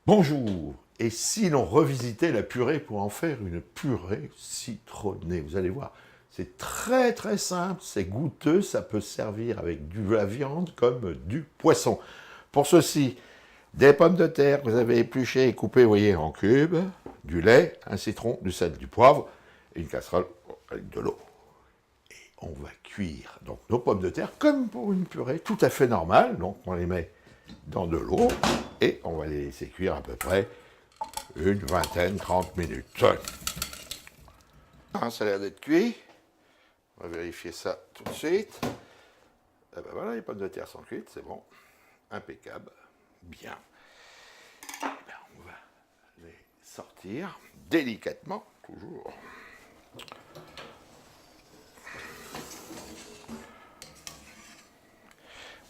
Bonjour. Et si l'on revisitait la purée pour en faire une purée citronnée? Vous allez voir, c'est très très simple, c'est goûteux, ça peut servir avec de la viande comme du poisson. Pour ceci, des pommes de terre que vous avez épluchées et coupées, vous voyez, en cubes, du lait, un citron, du sel, du poivre, et une casserole avec de l'eau. Et on va cuire donc nos pommes de terre comme pour une purée tout à fait normale. Donc on les met dans de l'eau et on va les laisser cuire à peu près une vingtaine, 30 minutes. Ça a l'air d'être cuit. On va vérifier ça tout de suite. Et ben voilà, les pommes de terre sont cuites, c'est bon. Impeccable. Bien. Et ben on va les sortir délicatement, toujours.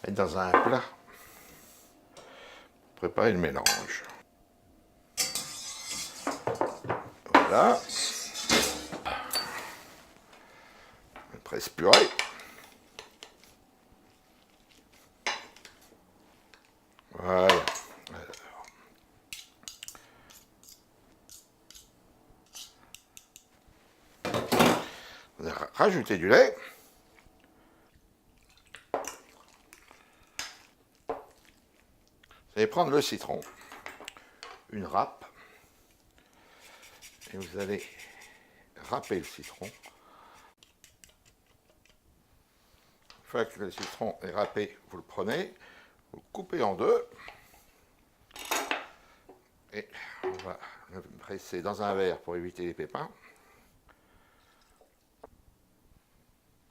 Mettre dans un plat. Préparer le mélange. Voilà. Presse purée. Voilà. Rajouter du lait. Vous allez prendre le citron, une râpe, et vous allez râper le citron. Une fois que le citron est râpé, vous le prenez, vous le coupez en deux, et on va le presser dans un verre pour éviter les pépins.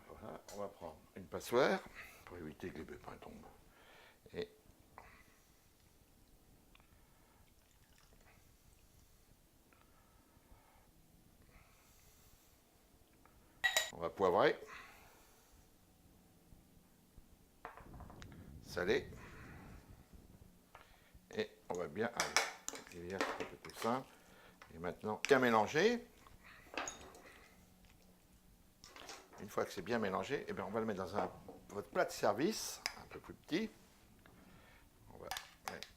Voilà, on va prendre une passoire pour éviter que les pépins tombent. Et on va poivrer, saler, et on va bien, c'est un peu plus simple, et maintenant bien mélanger. Une fois que c'est bien mélangé, eh bien on va le mettre dans votre plat de service, un peu plus petit. On va mettre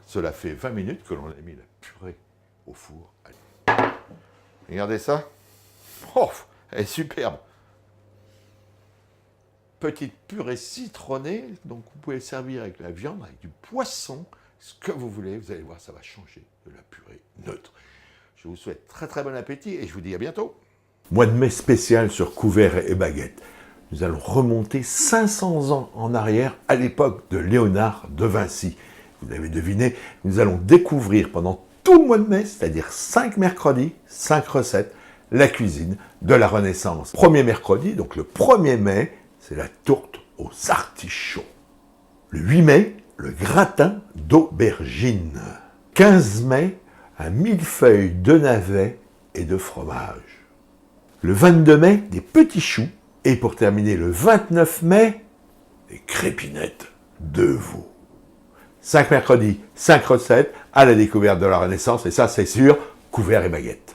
Cela fait 20 minutes que l'on a mis la purée au four. Allez. Regardez ça. Oh, elle est superbe. Petite purée citronnée, donc vous pouvez servir avec la viande, avec du poisson, ce que vous voulez. Vous allez voir, ça va changer de la purée neutre. Je vous souhaite très très bon appétit et je vous dis à bientôt. Mois de mai spécial sur Couverts et Baguettes. Nous allons remonter 500 ans en arrière à l'époque de Léonard de Vinci. Vous avez deviné, nous allons découvrir pendant tout le mois de mai, c'est-à-dire 5 mercredis, 5 recettes, la cuisine de la Renaissance. Premier mercredi, donc le 1er mai, c'est la tourte aux artichauts. Le 8 mai, le gratin d'aubergine. 15 mai, un millefeuille de navets et de fromage. Le 22 mai, des petits choux. Et pour terminer, le 29 mai, des crépinettes de veau. 5 mercredis, 5 recettes à la découverte de la Renaissance, et ça c'est sûr, Couverts et Baguettes.